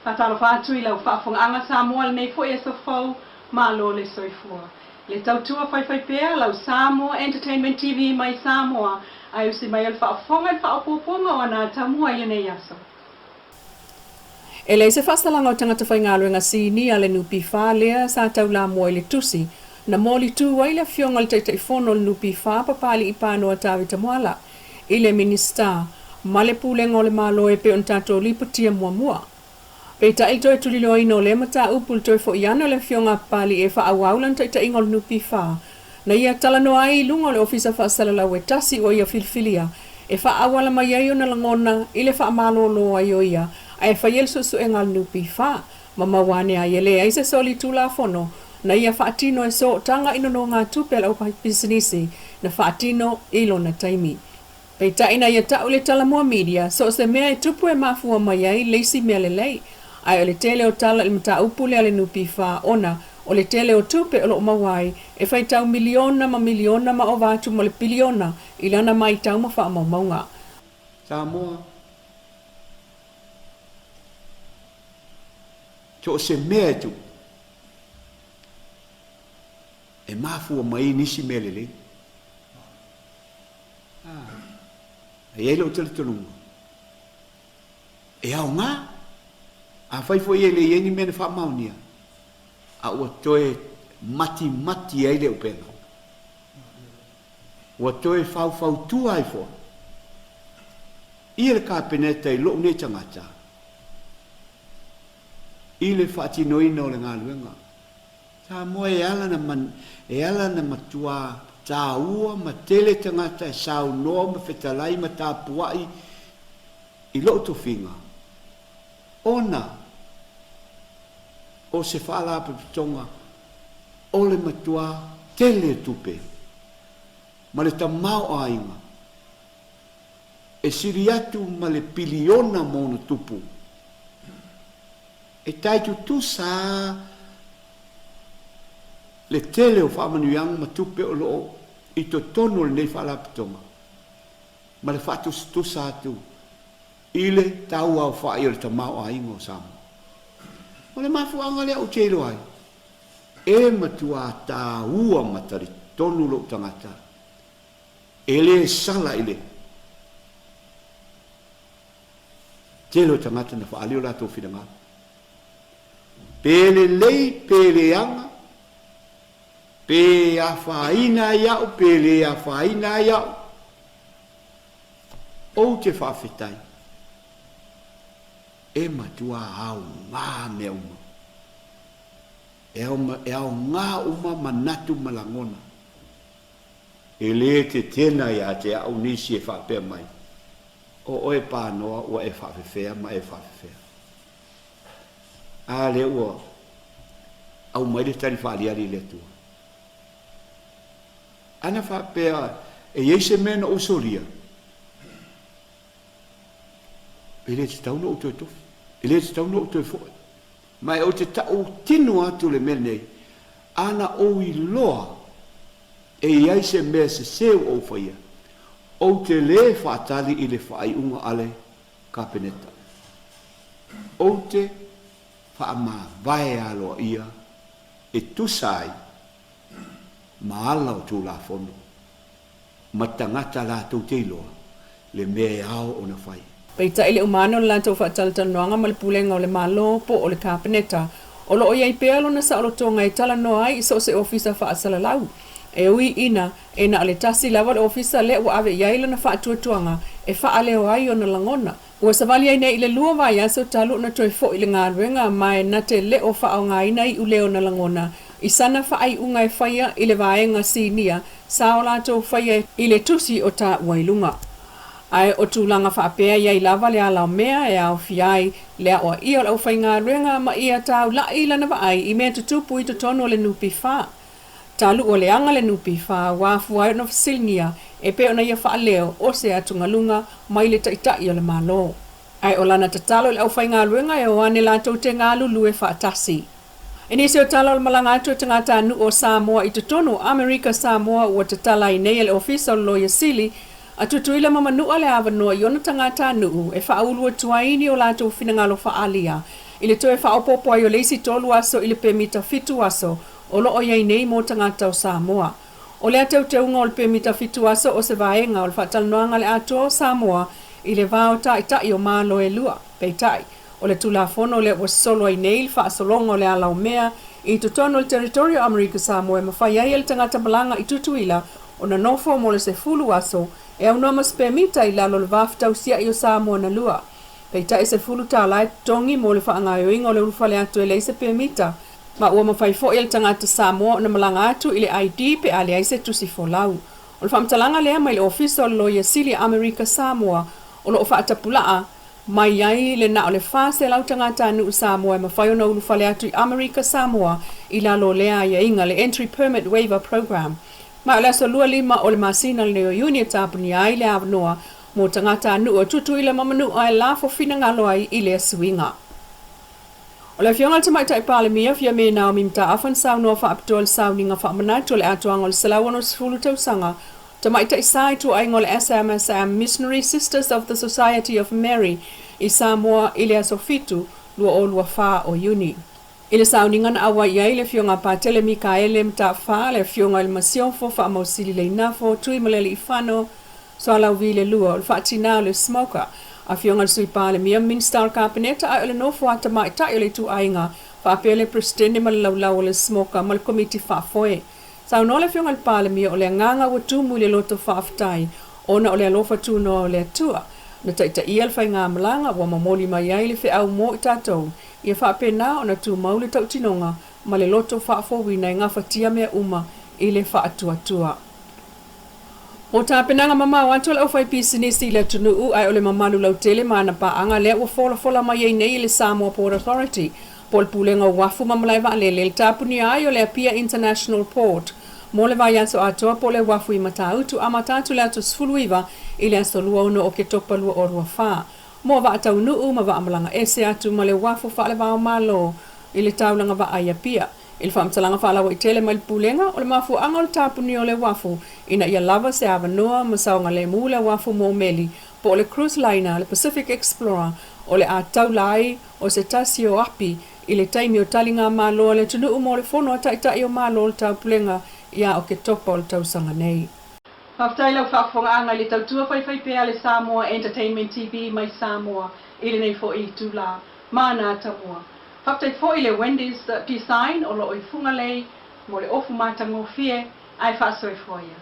Fatalo fatu I lau whaafonga Samoa nei fo e so fau malo le soifua. Le tautua fai pea lau Samoa Entertainment TV mai Samoa ai usi mai al whaafonga I whaapoponga o ana tamua I nei aso. E lei se whastalanga o tangata whaingaluenga sini a le nupi wha lea sa tau la mua I le tusi na moli tu waila fionga le taitaifono le nupi wha papali I pānoa tāwi tamuala I le minista ma le pūlenga o le malo e pe on tātou liputia mua. Pei ta ito e tulilo ino le mata upul toi fo iana le fionga pali e wha awaulan ta ingol nupi wha. Na ia talano ai lungo le ofisa wha salala we tasi o ia filfilia. E wha awala mai aio na langona I le wha malolo aio ia. Ai wha yel susu e ngal nupi wha. Mama wane a yele ai se soli tula fono. Na ia wha atino e so tanga ino no ngā tupela o pisinisi. Na wha atino ilo na taimi. Pei ta ina ia tau le talamua media. So se mea e tupu e mafua mai ai leisi mea le lei. Ai o le tele o tala I mata upule a le nupi wha ona o le tele o tupe o lo mawai e whai tau miliona ma o vātu mo le piliona I lana mai tau ma wha maunga. Samoa to se mea tu e mafua mai nisi melele e lo tele tonunga e au ngā a fai foi ele yeni mena fa maunia a o toe mati ai le upena o toe fau tu ai fo ile ka peneta I lo ne tangata ile fati noino le ngaluenga sa mo e ala na matua ta ua ma tele tangata sa no ma fetalai ma ta puai I lo to finga ona o se fala pe tonga o le matua tele tupe ma le tamau ainga e siriatu ma le piliona mono tupu e taitu tu sa le tele o whaamanuianga ma tupe o loo I to tono le nei fala pe tonga ma le fatu tu sa tu ile tau au wha I o le tamau ainga o Samoa o le mafuanga lea o telo ai e matua ta ua matari tonu lo tangata ele sala ile telo tangata na wha alio la tō whiranga pele lei pele anga pe a whaina iau pele a whaina iau o te whawhetai e matua au ngā mea uma. E au ngā uma manatu malangona. E le te tena ia te au nisi e whapea mai. O oe pānoa ua e whawhewhea ma e whawhewhea. A le ua au mai le tari whaaliari le tua. Ana whapea e eise mena o soria. Ele te tau no to tof. Ele te tau no to fo. Mai o te tau tino atu le menei. Ana o I loa. E iai se mea se seu o whaia. O te le whaatali I le whaai unga ale kapeneta. O te whaama vai aloa ia. E tusai. Maala o tū la fono. Matangata la tau te iloa. Le mea ao o na whai. Peita ele umano la tau whaatalanoanga ma le pulenga o le malo po o le kapeneta. O lo o iai pea lo na sa o lo tonga I talanoa ai so se ofisa whaasalalau. E ui ina e na ale tasi lava le ofisa le ua ave iai lana whaatuatuanga e whaaleo ai o na langona. Ua savali ai nei I le lua vai aso talu na toi fo I le ngāruenga mai na te le o whaao ngaina I uleo na langona. I sana whaai unga e whaia I le vaenga sinia sa o lato whaia I le tusi o ta wailunga. Ai o tūlanga whaapea iai lava le alau mea e au fiai lea o ia lau whai ngā ruenga ma ia tau la I lana vaai I mea tutupu I totono le nupi wha. Talu o le anga le nupi wha wafu ai no fasilngia e pe ona ia wha leo o se atungalunga mai le taitai o le malo. Ai o lana tatalo le au whai ngā ruenga e o ane lātou te ngā lulu e wha atasi. E nisi o tala o malanga atu te ngā tānu o Samoa I totono Amerika Samoa ua te tala I nei le ofisa o loia sili atutuila mama nua le avanoa I ona tangata nuu e whaulua tuaini o lātou whinangalo whaalia I le toe whaopopo ai o leisi tolu aso i le pemita fitu aso o lo o iai nei mo tangata o Samoa. O le ateu te unga o le pemita fitu aso o se vaenga o le whatalanoanga le ato o Samoa i le vao tai o malo e lua, peitai. O le tulafono le wasolo ai nei le whaasolonga o le alau mea i tutono le teritorio Amerika Samoa e mawhai ai le tangata malanga i tutuila o na nofo mo le se fulu aso e au nomas pemita i lalo le waftau sia i o Samoa na lua. Peitai se fulu tālai tongi mo le whaangaio inga o le urufale atu e leise pemita. Ma ua mawhai fo i le tangata Samoa o na malanga atu i le ID pe ale aise tusi folau. O le whamtalanga lea mai le ofisa o le loia sili Amerika Samoa o lo whaatapulaa mai ai le na o le fase lau tangata anu Samoa e mawhai o na urufale atu i Amerika Samoa i lalo lea ia inga le Entry Permit Waiver Program. Ma o le aso lua lima o le masina le o uni tapuni ai le avanoa mo tangata anu o tutu i le mamanu ai la fo fina ngalo ai i le swinga. O le fionga te mai tai pale mia fia me nao mimta afan sau noa wha apitoa le sau ninga wha manatu le atuanga le salawano sifulu tau sanga te mai tai sai tu ai ngole SMSM Missionary Sisters of the Society of Mary i Samoa i le aso fitu lua o lua wha o uni. I le sau ninga na awa iai le fionga patele Mikaele mta wha le fionga il masionfo wha mausili le inafo tui malele i whano so alau vile lua o le wha tina le smoker a fionga le sui pale mia minstar kapeneta ai o le nofo ata mai tai o le tu ainga wha apele prestende ma le laulau o le smoker ma le komiti wha foe. Sau no le fionga le pale mia o le nganga wa tumu le loto wha aftai ona o le alofa tu no o le atua na taita ia le whai ngā malanga wa mamoli mai ai le whi au mo i tātou ia wha apena o na tu mau le tau tinonga ma le loto wha afowina i ngā whatia mea uma i le wha atua. O tā penanga mama wanto le ofai pisinisi le tunuu ai o le mamalu lau tele mana paanga lea ua fola mai ei nei le Samoa Port Authority. Pol pulenga wafu mamalai wa lele le tāpuni ai o le Apia International Port. Mo le vai aso atoa po le wafu i matautu a matatu le ato sfuluiva i le aso lua uno o ke topa lua o rua wha. Mo wa atau nuu ma wa amalanga ese atu ma le wafu wha le wao malo i le taulanga wa ai Apia. Il whamtalanga whaalawa i tele mai pulenga o le mafu anga o le tāpuni o le wafu ina ia lava se avanoa ma saunga le mu le wafu mo meli po o le cruise liner le Pacific Explorer o le a taulai o se tasi o api i le taimi o talinga malo le tunu umo le fono a taitai o malo o le tāpulenga ia o ke topa o le tausanga nei. Haftai lau whaafonga anga le tautua whai pēa le Samoa Entertainment TV mai Samoa i le nei fo i tūla mana tamua. Haftai fo i le Wendy's design o lo i funga lei mo le ofu matango fie ai whaasoi fo ia.